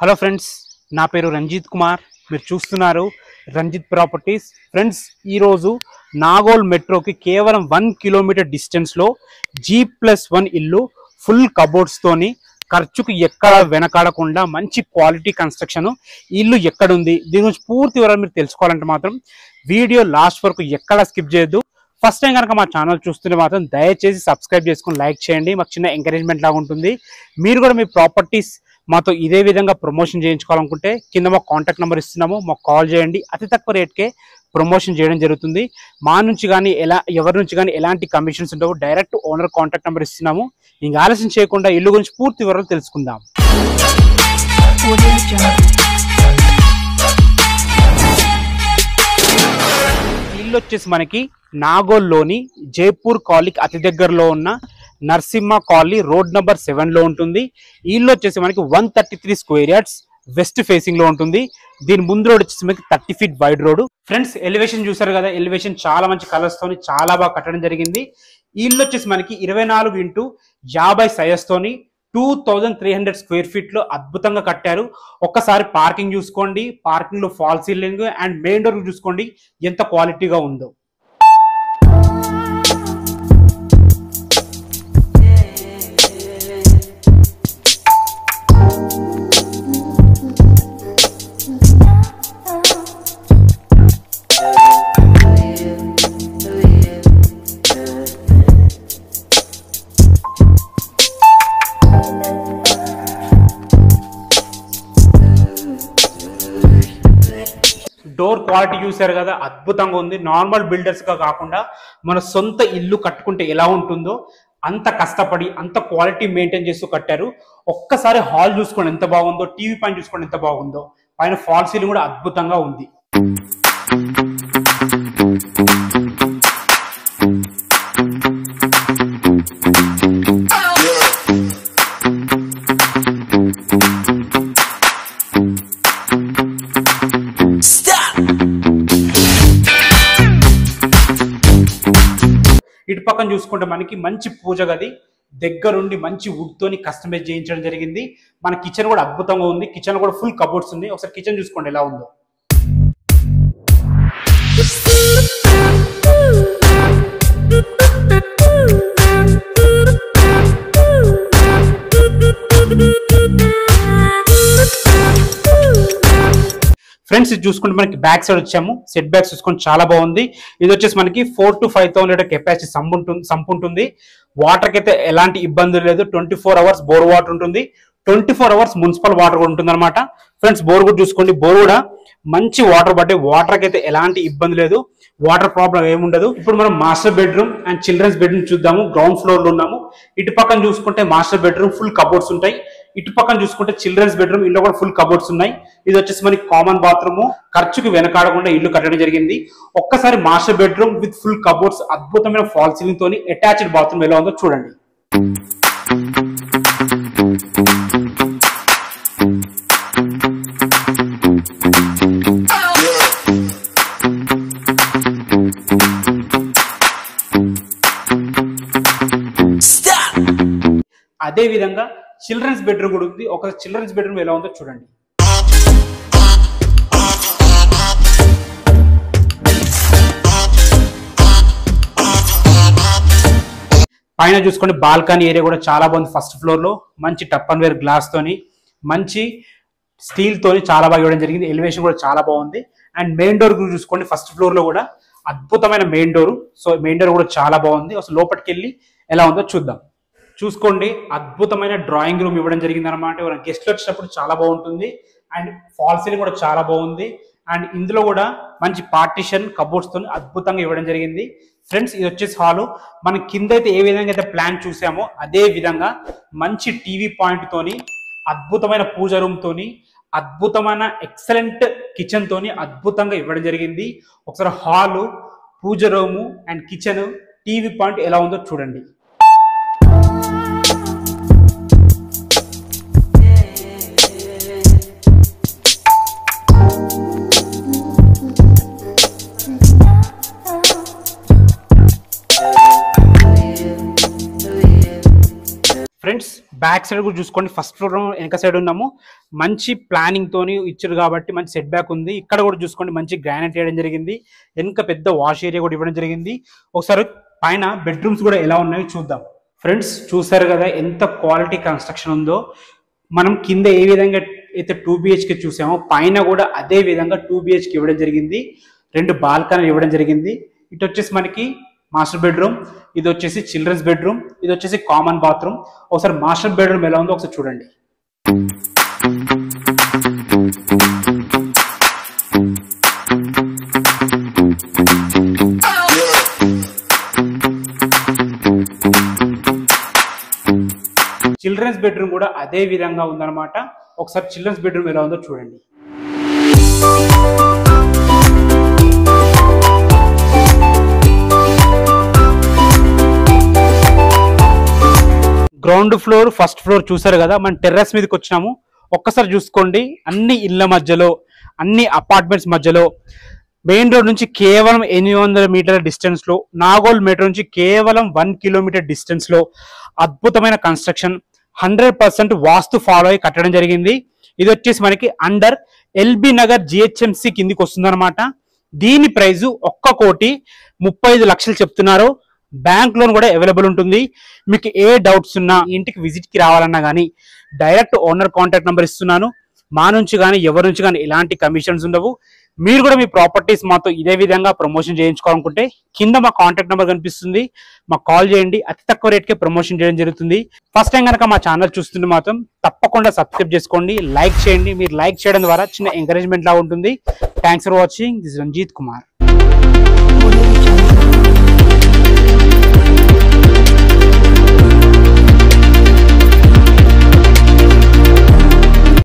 Hello friends, నా పేరు రంజిత్ కుమార్. మీరు చూస్తున్నారు రంజిత్ ప్రాపర్టీస్. ఫ్రెండ్స్, ఈరోజు నాగోల్ మెట్రోకి కేవలం 1 కిలోమీటర్ డిస్టెన్స్లో G+1 ఇల్లు ఫుల్ కబోర్డ్స్తోని ఖర్చుకు ఎక్కడ వెనకాడకుండా మంచి క్వాలిటీ కన్స్ట్రక్షన్ ఇల్లు ఎక్కడుంది, దీని గురించి పూర్తి వివరాలు మీరు తెలుసుకోవాలంటే మాత్రం వీడియో లాస్ట్ వరకు ఎక్కడ స్కిప్ చేయొద్దు. ఫస్ట్ టైం కనుక మా ఛానల్ చూస్తుంటే మాత్రం దయచేసి సబ్స్క్రైబ్ చేసుకుని లైక్ చేయండి. మాకు చిన్న ఎంకరేజ్మెంట్ లాగా ఉంటుంది. మీరు కూడా మీ ప్రాపర్టీస్ మాతో ఇదే విధంగా ప్రమోషన్ చేయించుకోవాలనుకుంటే కింద మా కాంటాక్ట్ నెంబర్ ఇస్తున్నాము, మాకు కాల్ చేయండి. అతి తక్కువ రేట్కే ప్రమోషన్ చేయడం జరుగుతుంది. మా నుంచి కానీ ఎవరి నుంచి కానీ ఎలాంటి కమిషన్స్ ఉండవు. డైరెక్ట్ ఓనర్ కాంటాక్ట్ నెంబర్ ఇస్తున్నాము. ఇంకా ఆలస్యం చేయకుండా ఇల్లు గురించి పూర్తి వివరాలు తెలుసుకుందాం. ఇల్లు వచ్చేసి మనకి నాగోల్లోని జైపూర్ కాలనీకి అతి దగ్గరలో ఉన్న నరసింహ కాలనీ రోడ్ నెంబర్ 7 లో ఉంటుంది. ఈ ఇల్లు వచ్చేసి మనకి 133 స్క్వేర్ యార్డ్స్ వెస్ట్ ఫేసింగ్ లో ఉంటుంది. దీని ముందు రోడ్ వచ్చేసి మనకి 30 feet wide road. Friends, elevation చూసారు కదా, ఎలివేషన్ చాలా మంచి కలర్స్ తోని చాలా బాగా కట్టడం జరిగింది. ఈ ఇల్లు వచ్చేసి మనకి 24x50 సైజ్ తోని 2300 స్క్వేర్ ఫీట్ లో అద్భుతంగా కట్టారు. ఒక్కసారి పార్కింగ్ చూసుకోండి, పార్కింగ్ లో fall ceiling and main door చూసుకోండి ఎంత క్వాలిటీగా ఉందో. డోర్ క్వాలిటీ చూసారు కదా, అద్భుతంగా ఉంది. నార్మల్ బిల్డర్స్ గా కాకుండా మన సొంత ఇల్లు కట్టుకుంటే ఎలా ఉంటుందో అంత కష్టపడి అంత క్వాలిటీ మెయింటైన్ చేస్తూ కట్టారు. ఒక్కసారి హాల్ చూసుకోండి ఎంత బాగుందో, టీవీ పాయింట్ చూసుకోండి ఎంత బాగుందో, పైన ఫాల్ సీలింగ్ కూడా అద్భుతంగా ఉంది. ఇటు పక్కన చూసుకుంటే మనకి మంచి పూజ గది దగ్గరుండి మంచి వుడ్ తోని కస్టమైజ్ చేయించడం జరిగింది. మన కిచెన్ కూడా అద్భుతంగా ఉంది. కిచెన్ కూడా ఫుల్ కబోర్డ్స్ ఉంది. ఒకసారి కిచెన్ చూసుకోండి ఎలా ఉందో. ఫ్రెండ్స్, ఇది చూసుకుంటే మనకి బ్యాక్ సైడ్ వచ్చాము. సెట్ బ్యాక్స్ చూసుకొని చాలా బాగుంది. ఇది వచ్చేసి మనకి 4 to 5,000 లీటర్ కెపాసిటీ సంప్ ఉంటుంది. వాటర్ కి అయితే ఎలాంటి ఇబ్బంది లేదు. 24 అవర్స్ బోర్ వాటర్ ఉంటుంది. 24 అవర్స్ మున్సిపల్ వాటర్ కూడా ఉంటుంది అనమాట. ఫ్రెండ్స్, బోర్ కూడా చూసుకోండి. బోర్ కూడా మంచి వాటర్ పట్టే, వాటర్ కి అయితే ఎలాంటి ఇబ్బంది లేదు. వాటర్ ప్రాబ్లం ఏముండదు. ఇప్పుడు మనం master bedroom and children's bedroom చూద్దాము. గ్రౌండ్ ఫ్లోర్ లో ఉన్నాము. ఇటు పక్కన చూసుకుంటే మాస్టర్ బెడ్రూమ్ ఫుల్ కబోర్డ్స్ ఉంటాయి. ఇటు పక్కన చూసుకుంటే చిల్డ్రన్స్ బెడ్రూమ్, ఇంట్లో కూడా ఫుల్ కబోర్డ్స్ ఉన్నాయి. ఇది వచ్చేసి మనకి కామన్ బాత్రూమ్. ఖర్చుకు వెనకాడకుండా ఇల్లు కట్టడం జరిగింది. ఒక్కసారి master bedroom with full cupboards, అద్భుతమైన ఫాల్ సీలింగ్ తోని అటాచ్డ్ బాత్రూమ్ ఎలా ఉందో చూడండి. అదే విధంగా చిల్డ్రన్స్ బెడ్రూమ్ కూడా ఉంది. ఒక చిల్డ్రన్స్ బెడ్రూమ్ ఎలా ఉందో చూడండి. పైన చూసుకోండి, బాల్కనీ ఏరియా కూడా చాలా బాగుంది. ఫస్ట్ ఫ్లోర్ లో మంచి టప్ అండ్ వేర్ గ్లాస్ తోని మంచి స్టీల్ తోని చాలా బాగా ఇవ్వడం జరిగింది. ఎలివేషన్ కూడా చాలా బాగుంది. అండ్ మెయిన్ డోర్ చూసుకోండి, ఫస్ట్ ఫ్లోర్ లో కూడా అద్భుతమైన main door. So main door కూడా చాలా బాగుంది. అసలు లోపలికి వెళ్ళి ఎలా ఉందో చూద్దాం. చూసుకోండి, అద్భుతమైన డ్రాయింగ్ రూమ్ ఇవ్వడం జరిగింది అనమాట. ఎవరైనా గెస్ట్లు వచ్చినప్పుడు చాలా బాగుంటుంది. అండ్ ఫాల్ సీలింగ్ కూడా చాలా బాగుంది. అండ్ ఇందులో కూడా మంచి పార్టిషన్ కబోర్డ్స్ తో అద్భుతంగా ఇవ్వడం జరిగింది. ఫ్రెండ్స్, ఇది వచ్చేసి హాలు. మనం కింద అయితే ఏ విధంగా అయితే ప్లాన్ చూసామో అదే విధంగా మంచి టీవీ పాయింట్ తోని, అద్భుతమైన పూజ రూమ్ తోని, అద్భుతమైన ఎక్సలెంట్ కిచెన్ తోని అద్భుతంగా ఇవ్వడం జరిగింది. ఒకసారి hall, pooja room and kitchen, TV point ఎలా ఉందో చూడండి. బ్యాక్ సైడ్ కూడా చూసుకోండి, ఫస్ట్ ఫ్లోర్ వెనక సైడ్ ఉన్నాము, మంచి ప్లానింగ్ తోని ఇచ్చారు కాబట్టి మంచి సెట్ బ్యాక్ ఉంది. ఇక్కడ కూడా చూసుకోండి మంచి గ్రానైట్ వేయడం జరిగింది, వెనక పెద్ద వాష్ ఏరియా కూడా ఇవ్వడం జరిగింది. ఒకసారి పైన బెడ్రూమ్స్ కూడా ఎలా ఉన్నాయో చూద్దాం. ఫ్రెండ్స్ చూసారు కదా ఎంత క్వాలిటీ కన్స్ట్రక్షన్ ఉందో. మనం కింద ఏ విధంగా అయితే 2 BHK చూసామో పైన కూడా అదే విధంగా 2 BHK ఇవ్వడం జరిగింది. 2 బాల్కనీ ఇవ్వడం జరిగింది. ఇటు వచ్చేసి మనకి మాస్టర్ బెడ్రూమ్, ఇది వచ్చేసి చిల్డ్రన్స్ బెడ్రూమ్, ఇది వచ్చేసి కామన్ బాత్రూమ్. ఒకసారి మాస్టర్ బెడ్రూమ్ ఎలా ఉందో ఒకసారి చూడండి. చిల్డ్రన్స్ బెడ్రూమ్ కూడా అదే విధంగా ఉందన్నమాట. ఒకసారి చిల్డ్రన్స్ బెడ్రూమ్ ఎలా ఉందో చూడండి. గ్రౌండ్ ఫ్లోర్ ఫస్ట్ ఫ్లోర్ చూసారు కదా, మనం టెర్రస్ మీదకి వచ్చినాము. ఒక్కసారి చూసుకోండి, అన్ని ఇళ్ల మధ్యలో, అన్ని అపార్ట్మెంట్స్ మధ్యలో, మెయిన్ రోడ్ నుంచి కేవలం 800 మీటర్ల డిస్టెన్స్ లో, నాగోల్ మెట్రో నుంచి కేవలం 1 కిలోమీటర్ డిస్టెన్స్ లో అద్భుతమైన కన్స్ట్రక్షన్ 100% వాస్తు ఫాలో అయ్యి కట్టడం జరిగింది. ఇది వచ్చేసి మనకి అండర్ ఎల్బీ నగర్ GHMC కిందికి వస్తుందన్నమాట. దీని ప్రైజు 1,35,00,000 చెప్తున్నారు. బ్యాంక్ లోన్ కూడా అవైలబుల్ ఉంటుంది. మీకు ఏ డౌట్స్ ఉన్నా ఇంటికి విజిట్ కి రావాలన్నా కానీ డైరెక్ట్ ఓనర్ కాంటాక్ట్ నెంబర్ ఇస్తున్నాను. మా నుంచి కానీ ఎవరి నుంచి కానీ ఎలాంటి కమిషన్స్ ఉండవు. మీరు కూడా మీ ప్రాపర్టీస్ మాతో ఇదే విధంగా ప్రమోషన్ చేయించుకోవాలనుకుంటే కింద మా కాంటాక్ట్ నెంబర్ కనిపిస్తుంది, మాకు కాల్ చేయండి. అతి తక్కువ రేట్కే ప్రమోషన్ చేయడం జరుగుతుంది. ఫస్ట్ టైం కనుక మా ఛానల్ చూస్తుంటే మాత్రం తప్పకుండా సబ్స్క్రైబ్ చేసుకోండి, లైక్ చేయండి. మీరు లైక్ చేయడం ద్వారా చిన్న ఎంకరేజ్మెంట్ లా ఉంటుంది. Thanks for watching. This is Ranjith Kumar.